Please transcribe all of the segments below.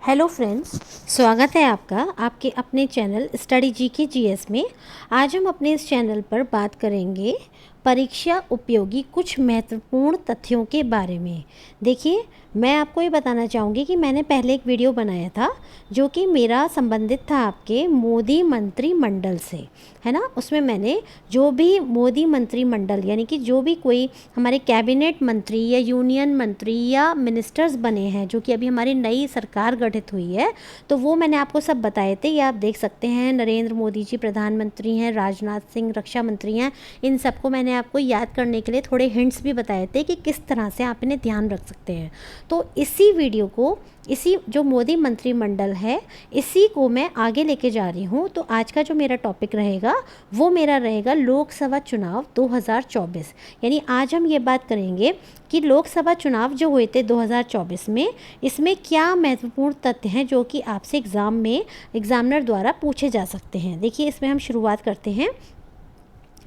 Hello friends, स्वागत है आपका आपके अपने चैनल स्टडी जी के जीएस में। आज हम अपने इस चैनल पर बात करेंगे परीक्षा उपयोगी कुछ महत्वपूर्ण तथ्यों के बारे में। देखिए, मैं आपको ये बताना चाहूँगी कि मैंने पहले एक वीडियो बनाया था जो कि मेरा संबंधित था आपके मोदी मंत्रिमंडल से, है ना। उसमें मैंने जो भी मोदी मंत्रिमंडल यानी कि जो भी कोई हमारे कैबिनेट मंत्री या यूनियन मंत्री या मिनिस्टर्स बने हैं, जो कि अभी हमारी नई सरकार गठित हुई है, तो वो मैंने आपको सब बताए थे। ये आप देख सकते हैं, नरेंद्र मोदी जी प्रधानमंत्री हैं, राजनाथ सिंह रक्षा मंत्री हैं। इन सबको मैंने आपको याद करने के लिए थोड़े हिंट्स भी बताए थे कि किस तरह से आप इन्हें ध्यान रख सकते हैं। तो इसी वीडियो को, इसी जो मोदी मंत्रिमंडल है, इसी को मैं आगे लेके जा रही हूँ। तो आज का जो मेरा टॉपिक रहेगा वो मेरा रहेगा लोकसभा चुनाव 2024। यानी आज हम ये बात करेंगे कि लोकसभा चुनाव जो हुए थे 2024 में, इसमें क्या महत्वपूर्ण तथ्य हैं जो कि आपसे एग्जामिनर द्वारा पूछे जा सकते हैं। देखिए, इसमें हम शुरुआत करते हैं।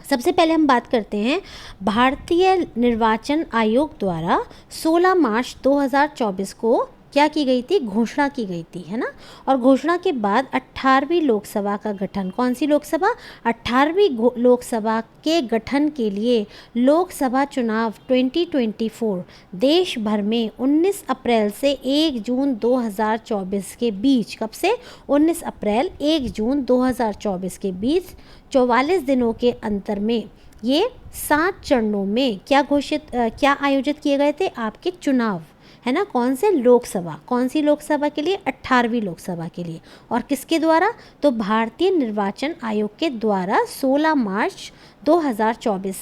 सबसे पहले हम बात करते हैं भारतीय निर्वाचन आयोग द्वारा 16 मार्च 2024 को क्या की गई थी, घोषणा की गई थी, है ना। और घोषणा के बाद 18वीं लोकसभा का गठन, कौन सी लोकसभा, 18वीं लोकसभा के गठन के लिए लोकसभा चुनाव 2024 देश भर में 19 अप्रैल से 1 जून 2024 के बीच, कब से, 19 अप्रैल 1 जून 2024 के बीच 44 दिनों के अंतर में ये 7 चरणों में क्या आयोजित किए गए थे, आपके चुनाव, है ना। कौन से, लोकसभा, कौन सी लोकसभा के लिए, 18वीं लोकसभा के लिए। और किसके द्वारा, तो भारतीय निर्वाचन आयोग के द्वारा 16 मार्च 2024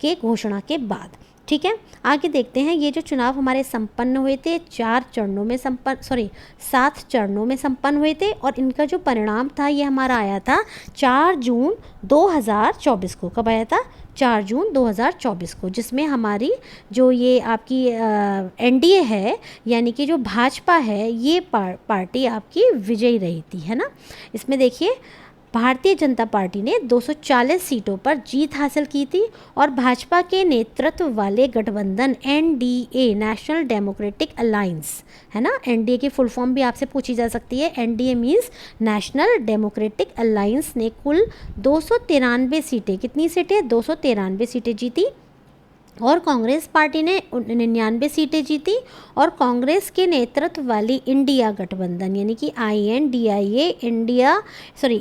के घोषणा के बाद। ठीक है, आगे देखते हैं। ये जो चुनाव हमारे संपन्न हुए थे 7 चरणों में संपन्न हुए थे, और इनका जो परिणाम था ये हमारा आया था 4 जून 2024 को। कब आया था, 4 जून 2024 को, जिसमें हमारी जो ये आपकी एनडीए है, यानी कि जो भाजपा है, ये पार्टी आपकी विजयी रही थी, है ना। इसमें देखिए, भारतीय जनता पार्टी ने 240 सीटों पर जीत हासिल की थी, और भाजपा के नेतृत्व वाले गठबंधन एनडीए, नेशनल डेमोक्रेटिक अलायंस, है ना। एनडीए की फुल फॉर्म भी आपसे पूछी जा सकती है। NDA means national democratic alliance ने कुल 293 सीटें, कितनी सीटें, 293 सीटें जीती। और कांग्रेस पार्टी ने 99 सीटें जीती। और कांग्रेस के नेतृत्व वाली इंडिया गठबंधन, यानी कि INDIA,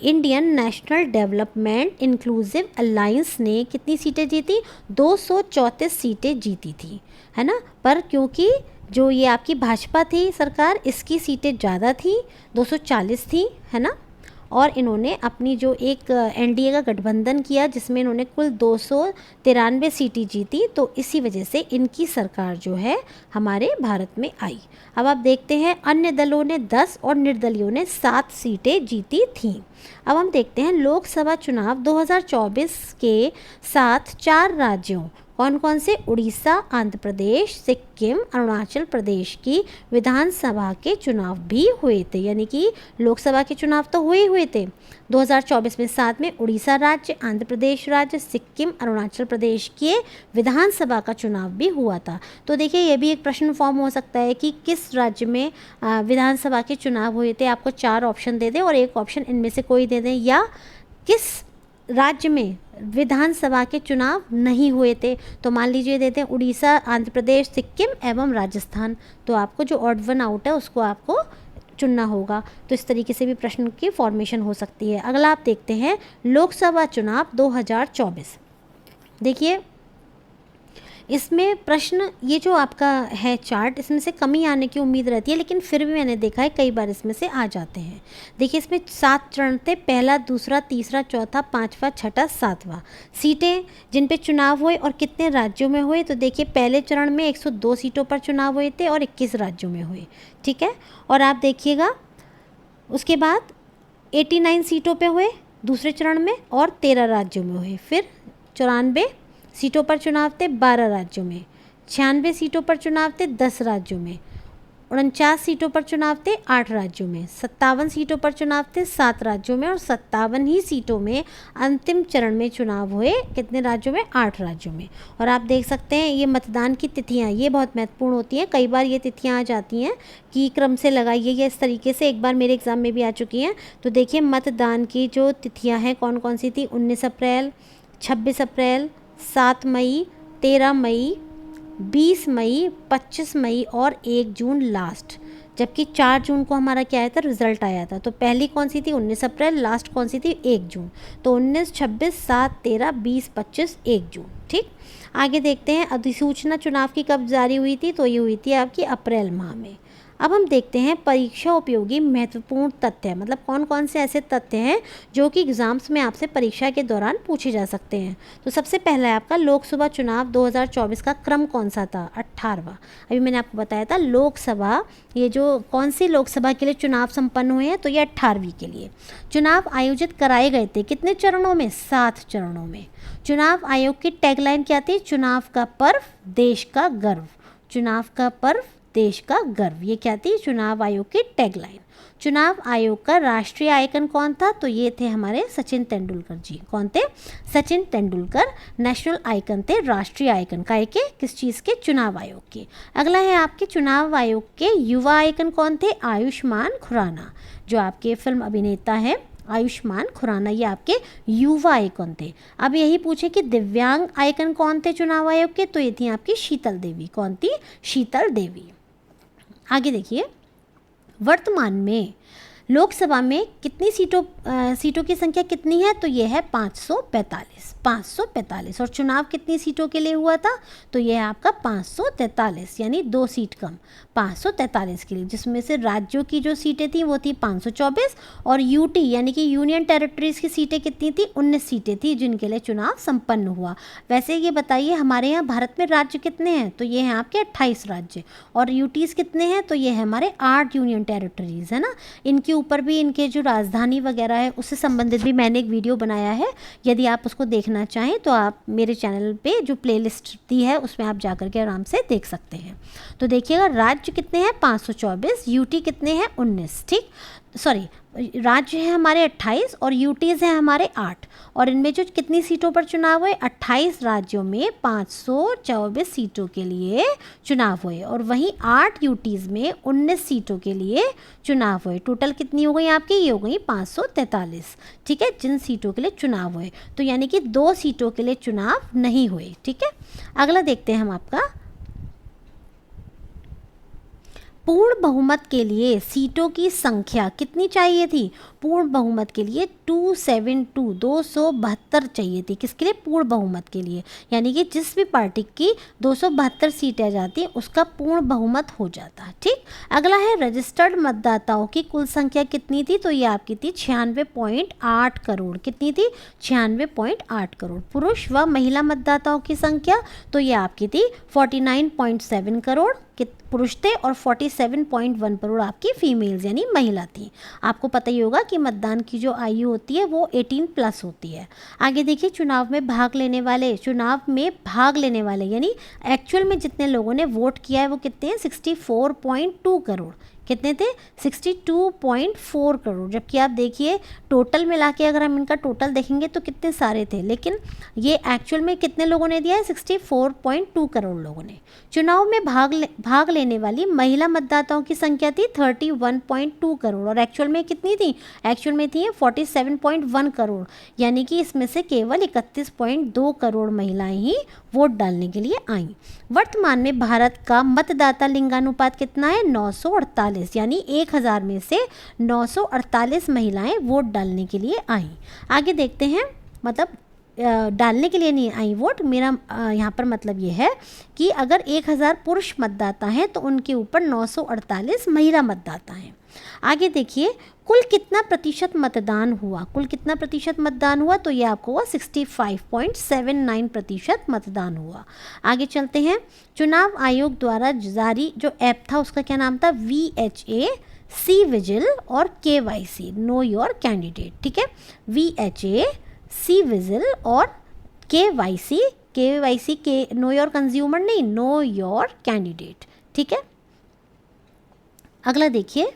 Indian national development inclusive alliance ने कितनी सीटें जीती, 234 सीटें जीती थी, है ना। पर क्योंकि जो ये आपकी भाजपा थी सरकार, इसकी सीटें ज़्यादा थी, 240 थी, है ना। और इन्होंने अपनी जो एक एनडीए का गठबंधन किया, जिसमें इन्होंने कुल 293 सीटें जीती, तो इसी वजह से इनकी सरकार जो है हमारे भारत में आई। अब आप देखते हैं, अन्य दलों ने 10 और निर्दलियों ने 7 सीटें जीती थीं। अब हम देखते हैं लोकसभा चुनाव 2024 के साथ 4 राज्यों, कौन कौन से, उड़ीसा, आंध्र प्रदेश, सिक्किम, अरुणाचल प्रदेश की विधानसभा के चुनाव भी हुए थे। यानी कि लोकसभा के चुनाव तो हुए थे 2024 में, साथ में उड़ीसा राज्य, आंध्र प्रदेश राज्य, सिक्किम, अरुणाचल प्रदेश के विधानसभा का चुनाव भी हुआ था। तो देखिए, ये भी एक प्रश्न फॉर्म हो सकता है कि किस राज्य में विधानसभा के चुनाव हुए थे। आपको 4 ऑप्शन दे दें और एक ऑप्शन इनमें से कोई दे दें, या किस राज्य में विधानसभा के चुनाव नहीं हुए थे। तो मान लीजिए देते हैं उड़ीसा, आंध्र प्रदेश, सिक्किम एवं राजस्थान। तो आपको जो ऑड वन आउट है उसको आपको चुनना होगा। तो इस तरीके से भी प्रश्न की फॉर्मेशन हो सकती है। अगला आप देखते हैं लोकसभा चुनाव 2024। देखिए, इसमें प्रश्न, ये जो आपका है चार्ट, इसमें से कमी आने की उम्मीद रहती है, लेकिन फिर भी मैंने देखा है कई बार इसमें से आ जाते हैं। देखिए, इसमें 7 चरण थे, पहला, दूसरा, तीसरा, चौथा, 5वां, 6ठा, 7वां। सीटें जिन पे चुनाव हुए और कितने राज्यों में हुए, तो देखिए पहले चरण में 102 सीटों पर चुनाव हुए थे और 21 राज्यों में हुए। ठीक है, और आप देखिएगा उसके बाद 89 सीटों पे हुए दूसरे चरण में और 13 राज्यों में हुए। फिर 94 सीटों पर चुनाव थे 12 राज्यों में, 96 सीटों पर चुनाव थे 10 राज्यों में, 49 सीटों पर चुनाव थे 8 राज्यों में, 57 सीटों पर चुनाव थे 7 राज्यों में और 57 ही सीटों में अंतिम चरण में चुनाव हुए कितने राज्यों में, 8 राज्यों में। और आप देख सकते हैं ये मतदान की तिथियां, ये बहुत महत्वपूर्ण होती हैं। कई बार ये तिथियां आ जाती हैं कि क्रम से लगाइए, ये इस तरीके से एक बार मेरे एग्ज़ाम में भी आ चुकी हैं। तो देखिए मतदान की जो तिथियाँ हैं कौन कौन सी थी, 19 अप्रैल, 26 अप्रैल, 7 मई, 13 मई, 20 मई, 25 मई और 1 जून लास्ट। जबकि 4 जून को हमारा क्या आया था, रिजल्ट आया था। तो पहली कौन सी थी, 19 अप्रैल, लास्ट कौन सी थी, 1 जून। तो 19, 26, 7, 13, 20, 25, 1 जून। ठीक, आगे देखते हैं अधिसूचना चुनाव की कब जारी हुई थी, तो ये हुई थी आपकी अप्रैल माह में। अब हम देखते हैं परीक्षा उपयोगी महत्वपूर्ण तथ्य, मतलब कौन कौन से ऐसे तथ्य हैं जो कि एग्ज़ाम्स में आपसे परीक्षा के दौरान पूछे जा सकते हैं। तो सबसे पहला है आपका लोकसभा चुनाव 2024 का क्रम कौन सा था, 18वां। अभी मैंने आपको बताया था लोकसभा, ये जो कौन सी लोकसभा के लिए चुनाव संपन्न हुए हैं, तो ये 18वीं के लिए। चुनाव आयोजित कराए गए थे कितने चरणों में, 7 चरणों में। चुनाव आयोग की टैगलाइन क्या थी, चुनाव का पर्व देश का गर्व। चुनाव का पर्व देश का गर्व, ये क्या थी, चुनाव आयोग की टैगलाइन। चुनाव आयोग का राष्ट्रीय आइकन कौन था, तो ये थे हमारे सचिन तेंदुलकर जी। कौन थे, सचिन तेंदुलकर नेशनल आइकन थे, राष्ट्रीय आइकन का के, किस चीज़ के, चुनाव आयोग के। अगला है आपके चुनाव आयोग के युवा आइकन कौन थे, आयुष्मान खुराना, जो आपके फिल्म अभिनेता हैं आयुष्मान खुराना, ये आपके युवा आइकन थे। अब यही पूछे कि दिव्यांग आइकन कौन थे चुनाव आयोग के, तो ये थी आपकी शीतल देवी। कौन थी, शीतल देवी। आगे देखिए वर्तमान में लोकसभा में कितनी सीटों की संख्या कितनी है, तो ये है 545 और चुनाव कितनी सीटों के लिए हुआ था, तो ये है आपका 543, यानी 2 सीट कम, 543 के लिए, जिसमें से राज्यों की जो सीटें थी वो थी 524 और यूटी यानी कि यूनियन टेरिटरीज़ की सीटें कितनी थी, 19 सीटें थी जिनके लिए चुनाव संपन्न हुआ। वैसे ये बताइए हमारे यहाँ भारत में राज्य कितने हैं, तो ये हैं आपके 28 राज्य और यूटीज़ कितने हैं, तो ये है हमारे 8 यूनियन टेरिटरीज़ है ना। इनके ऊपर भी इनके जो राजधानी वगैरह है उससे संबंधित भी मैंने एक वीडियो बनाया है, यदि आप उसको देखना चाहें तो आप मेरे चैनल पे जो प्लेलिस्ट दी है उसमें आप जाकर के आराम से देख सकते हैं। तो देखिएगा राज्य कितने हैं 524, यूटी कितने हैं 19, ठीक, सॉरी राज्य है हमारे 28 और यूटीज़ हैं हमारे 8 और इनमें जो कितनी सीटों पर चुनाव हुए 28 राज्यों में 524 सीटों के लिए चुनाव हुए और वहीं 8 यूटीज़ में 19 सीटों के लिए चुनाव हुए। टोटल कितनी हो गई आपकी, ये हो गई 543, ठीक है, जिन सीटों के लिए चुनाव हुए। तो यानी कि 2 सीटों के लिए चुनाव नहीं हुए, ठीक है। अगला देखते हैं हम आपका पूर्ण बहुमत के लिए सीटों की संख्या कितनी चाहिए थी, पूर्ण बहुमत के लिए 272 चाहिए थी। किसके लिए, पूर्ण बहुमत के लिए, यानी कि जिस भी पार्टी की 272 सीटें आ जाती हैं उसका पूर्ण बहुमत हो जाता है, ठीक। अगला है रजिस्टर्ड मतदाताओं की कुल संख्या कितनी थी, तो ये आपकी थी 96.8 करोड़। कितनी थी, 96.8 करोड़। पुरुष व महिला मतदाताओं की संख्या तो ये आपकी थी 49.7 करोड़ पुरुष थे और 47.1 करोड़ आपकी फीमेल्स यानी महिला थी। आपको पता ही होगा कि मतदान की जो आयु होती है वो 18+ होती है। आगे देखिए चुनाव में भाग लेने वाले यानी एक्चुअल में जितने लोगों ने वोट किया है वो कितने हैं 64.2 करोड़। कितने थे 62.4 करोड़। जबकि आप देखिए टोटल मिला के अगर हम इनका टोटल देखेंगे तो कितने सारे थे, लेकिन ये एक्चुअल में कितने लोगों ने दिया है 64.2 करोड़ लोगों ने। चुनाव में भाग लेने वाली महिला मतदाताओं की संख्या थी 31.2 करोड़ और एक्चुअल में कितनी थी, एक्चुअल में थी 47.1 करोड़, यानी कि इसमें से केवल 31.2 करोड़ महिलाएं ही वोट डालने के लिए आईं। वर्तमान में भारत का मतदाता लिंगानुपात कितना है 948, यानी 1000 में से 948 महिलाएं वोट डालने के लिए आईं। आगे देखते हैं, मतलब डालने के लिए नहीं आई वोट, मेरा यहाँ पर मतलब ये है कि अगर 1000 पुरुष मतदाता हैं तो उनके ऊपर 948 महिला मतदाता हैं। आगे देखिए कुल कितना प्रतिशत मतदान हुआ, तो ये आपको हुआ 65.79% मतदान हुआ। आगे चलते हैं, चुनाव आयोग द्वारा जारी जो ऐप था उसका क्या नाम था, VHA, सी विजिल और KYC, नो योर कैंडिडेट, ठीक है। VHA, सी विजिल और KYC के नो योर कंज्यूमर नहीं, नो योर कैंडिडेट, ठीक है। अगला देखिए,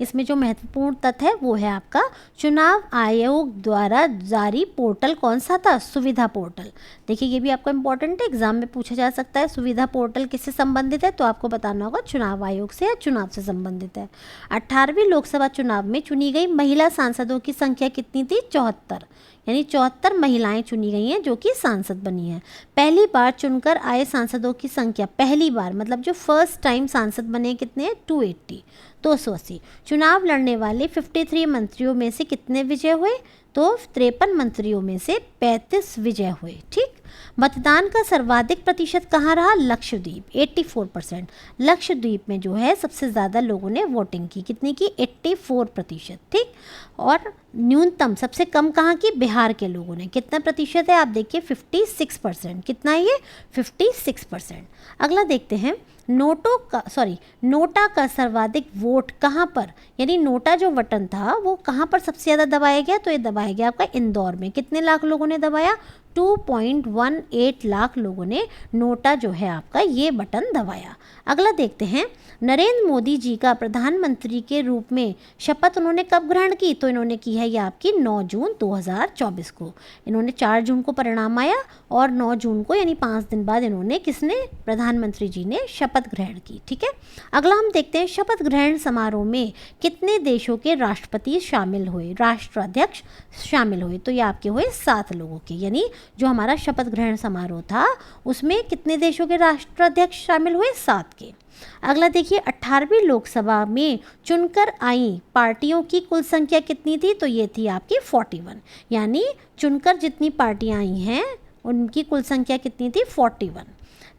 इसमें जो महत्वपूर्ण तथ्य है वो है आपका चुनाव आयोग द्वारा जारी पोर्टल कौन सा था, सुविधा पोर्टल। देखिए ये भी आपका इंपॉर्टेंट है, एग्जाम में पूछा जा सकता है। सुविधा पोर्टल किससे संबंधित है, तो आपको बताना होगा चुनाव आयोग से या चुनाव से संबंधित है। 18वीं लोकसभा चुनाव में चुनी गई महिला सांसदों की संख्या कितनी थी, 74, यानी 74 महिलाएं चुनी गई हैं जो कि सांसद बनी हैं। पहली बार चुनकर आए सांसदों की संख्या, पहली बार मतलब जो फर्स्ट टाइम सांसद बने कितने हैं, 280, 280। चुनाव लड़ने वाले 53 मंत्रियों में से कितने विजय हुए, तो 53 मंत्रियों में से 35 विजय हुए। ठीक, मतदान का सर्वाधिक प्रतिशत कहाँ रहा, लक्षद्वीप, 84%। लक्षद्वीप में जो है सबसे ज़्यादा लोगों ने वोटिंग की, कितनी की, 84%। ठीक, और न्यूनतम सबसे कम कहाँ की, बिहार के लोगों ने, कितना प्रतिशत है, आप देखिए 56%। कितना है ये, 56%। अगला देखते हैं, नोटा का सर्वाधिक वोट कहाँ पर, यानी नोटा जो बटन था वो कहाँ पर सबसे ज़्यादा दबाया गया, तो ये दबाया गया आपका इंदौर में। कितने लाख लोगों ने दबाया, 2.18 लाख लोगों ने नोटा जो है आपका ये बटन दबाया। अगला देखते हैं, नरेंद्र मोदी जी का प्रधानमंत्री के रूप में शपथ उन्होंने कब ग्रहण की, तो इन्होंने की है ये आपकी 9 जून 2024 को। इन्होंने 4 जून को परिणाम आया और 9 जून को यानी 5 दिन बाद इन्होंने, किसने, प्रधानमंत्री जी ने शपथ ग्रहण की। ठीक है, अगला हम देखते हैं, शपथ ग्रहण समारोह में कितने देशों के राष्ट्रपति शामिल हुए, राष्ट्राध्यक्ष शामिल हुए, तो ये आपके हुए 7 लोगों के, यानी जो हमारा शपथ ग्रहण समारोह था उसमें कितने देशों के राष्ट्राध्यक्ष शामिल हुए, 7 के। अगला देखिए, 18वीं लोकसभा में चुनकर आई पार्टियों की कुल संख्या कितनी थी, तो ये थी आपकी 41, यानी चुनकर जितनी पार्टियां आई हैं उनकी कुल संख्या कितनी थी, 41।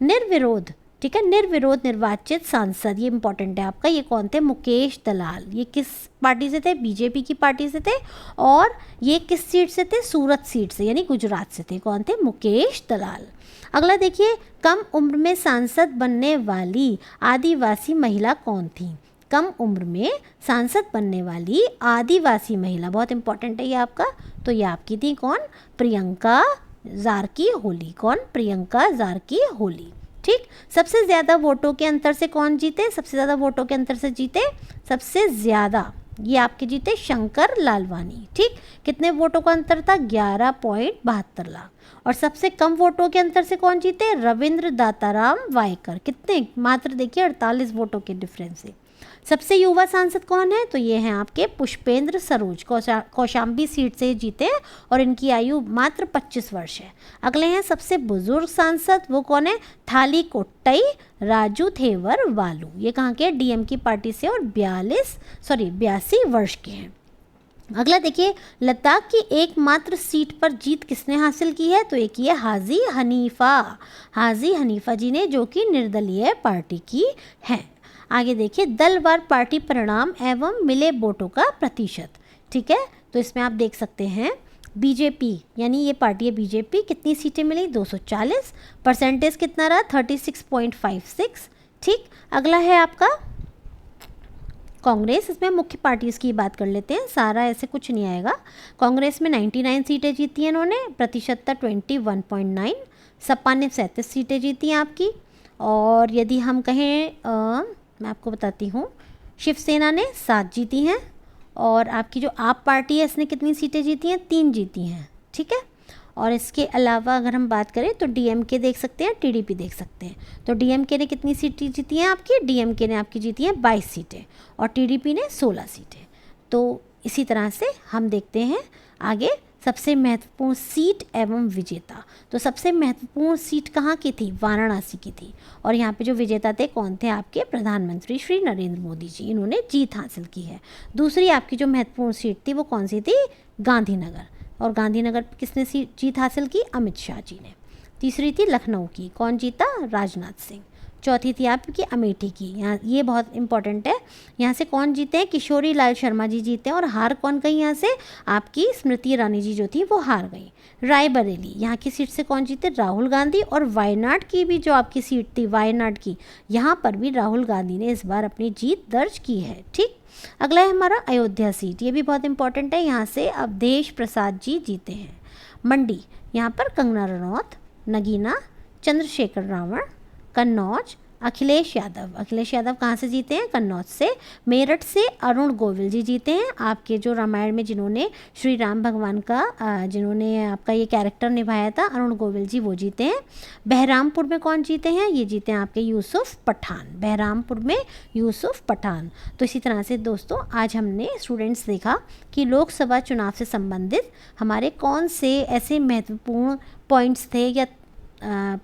निर्विरोध, ठीक है, निर्विरोध निर्वाचित सांसद, ये इंपॉर्टेंट है आपका, ये कौन थे, मुकेश दलाल। ये किस पार्टी से थे, बीजेपी की पार्टी से थे, और ये किस सीट से थे, सूरत सीट से, यानी गुजरात से थे। कौन थे, मुकेश दलाल। अगला देखिए, कम उम्र में सांसद बनने वाली आदिवासी महिला कौन थी, कम उम्र में सांसद बनने वाली आदिवासी महिला, बहुत इंपॉर्टेंट है ये आपका, तो ये आपकी थी कौन, प्रियंका ज़ारकी होली। कौन, प्रियंका ज़ारकी होली। ठीक, सबसे ज़्यादा वोटों के अंतर से कौन जीते, सबसे ज़्यादा वोटों के अंतर से जीते, सबसे ज़्यादा ये आपके जीते शंकर लालवानी। ठीक, कितने वोटों का अंतर था, 11.72 लाख। और सबसे कम वोटों के अंतर से कौन जीते, रविंद्र दाताराम वायकर। कितने, मात्र देखिए 48 वोटों के डिफरेंस से। सबसे युवा सांसद कौन है, तो ये हैं आपके पुष्पेंद्र सरोज, कौशाम्बी सीट से जीते हैं और इनकी आयु मात्र 25 वर्ष है। अगले हैं सबसे बुजुर्ग सांसद, वो कौन है, थाली कोट्टई राजू थेवर वालू। ये कहाँ के, डीएम की पार्टी से और 82 वर्ष के हैं। अगला देखिए, लद्दाख की एकमात्र सीट पर जीत किसने हासिल की है, तो एक ये हाजी हनीफा जी ने, जो कि निर्दलीय पार्टी की है। आगे देखिए, दलवार पार्टी परिणाम एवं मिले वोटों का प्रतिशत। ठीक है, तो इसमें आप देख सकते हैं बीजेपी, यानी ये पार्टी है बीजेपी, कितनी सीटें मिली, 240, परसेंटेज कितना रहा, 36.56। ठीक, अगला है आपका कांग्रेस। इसमें मुख्य पार्टीज़ की बात कर लेते हैं, सारा ऐसे कुछ नहीं आएगा। कांग्रेस में 99 सीटें जीती हैं इन्होंने, प्रतिशतता 21.9। सपा ने 37 सीटें जीती हैं आपकी। और यदि हम कहें मैं आपको बताती हूँ, शिवसेना ने 7 जीती हैं, और आपकी जो आप पार्टी है इसने कितनी सीटें जीती हैं, 3 जीती हैं। ठीक है, और इसके अलावा अगर हम बात करें तो डीएमके देख सकते हैं, टीडीपी देख सकते हैं। तो डीएमके ने कितनी सीटें जीती हैं आपकी, डीएमके ने आपकी जीती हैं 22 सीटें और टीडीपी ने 16 सीटें। तो इसी तरह से हम देखते हैं आगे सबसे महत्वपूर्ण सीट एवं विजेता। तो सबसे महत्वपूर्ण सीट कहाँ की थी, वाराणसी की थी, और यहाँ पे जो विजेता थे कौन थे, आपके प्रधानमंत्री श्री नरेंद्र मोदी जी, इन्होंने जीत हासिल की है। दूसरी आपकी जो महत्वपूर्ण सीट थी वो कौन सी थी, गांधीनगर, और गांधीनगर किसने जीत हासिल की, अमित शाह जी ने। तीसरी थी लखनऊ की, कौन जीता, राजनाथ सिंह। चौथी थी आपकी अमेठी की, यहाँ ये बहुत इंपॉर्टेंट है, यहाँ से कौन जीते हैं, किशोरी लाल शर्मा जी जीते हैं, और हार कौन गई यहाँ से, आपकी स्मृति ईरानी जी जो थी वो हार गई। रायबरेली, यहाँ की सीट से कौन जीते, राहुल गांधी। और वायनाड की भी जो आपकी सीट थी, वायनाड की, यहाँ पर भी राहुल गांधी ने इस बार अपनी जीत दर्ज की है। ठीक, अगला है हमारा अयोध्या सीट, ये भी बहुत इंपॉर्टेंट है, यहाँ से अवधेश प्रसाद जी जीते हैं। मंडी, यहाँ पर कंगना रनौत, नगीना, चंद्रशेखर रावण, कन्नौज, अखिलेश यादव। अखिलेश यादव कहाँ से जीते हैं? कन्नौज से। मेरठ से अरुण गोविल जी जीते हैं, आपके जो रामायण में जिन्होंने श्री राम भगवान का जिन्होंने आपका ये कैरेक्टर निभाया था, अरुण गोविल जी, वो जीते हैं। बहरामपुर में कौन जीते हैं? ये जीते हैं आपके यूसुफ पठान। बहरामपुर में यूसुफ पठान। तो इसी तरह से दोस्तों आज हमने स्टूडेंट्स देखा कि लोकसभा चुनाव से संबंधित हमारे कौन से ऐसे महत्वपूर्ण पॉइंट्स थे या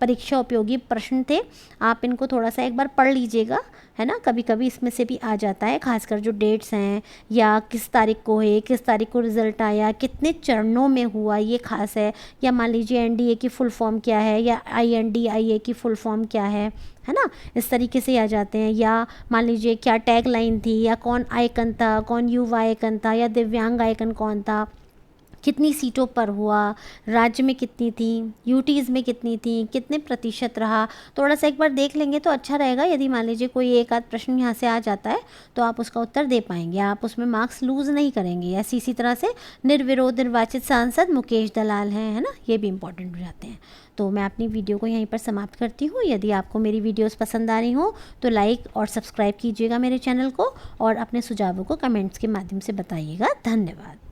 परीक्षा उपयोगी प्रश्न थे। आप इनको थोड़ा सा एक बार पढ़ लीजिएगा, है ना। कभी कभी इसमें से भी आ जाता है, खासकर जो डेट्स हैं या किस तारीख को है, किस तारीख को रिज़ल्ट आया, कितने चरणों में हुआ, ये खास है। या मान लीजिए एनडीए की फुल फॉर्म क्या है, या आईएनडीआईए की फुल फॉर्म क्या है ना। इस तरीके से आ जाते हैं। या मान लीजिए क्या टैग लाइन थी, या कौन आइकन था, कौन युवा आइकन था, या दिव्यांग आइकन कौन था, कितनी सीटों पर हुआ, राज्य में कितनी थी, यूटीज़ में कितनी थी, कितने प्रतिशत रहा। थोड़ा सा एक बार देख लेंगे तो अच्छा रहेगा। यदि मान लीजिए कोई एक आध प्रश्न यहाँ से आ जाता है तो आप उसका उत्तर दे पाएंगे, आप उसमें मार्क्स लूज़ नहीं करेंगे। ऐसी इसी तरह से निर्विरोध निर्वाचित सांसद मुकेश दलाल हैं, है ना, ये भी इंपॉर्टेंट हो जाते हैं। तो मैं अपनी वीडियो को यहीं पर समाप्त करती हूँ। यदि आपको मेरी वीडियोस पसंद आ रही हो तो लाइक और सब्सक्राइब कीजिएगा मेरे चैनल को, और अपने सुझावों को कमेंट्स के माध्यम से बताइएगा। धन्यवाद।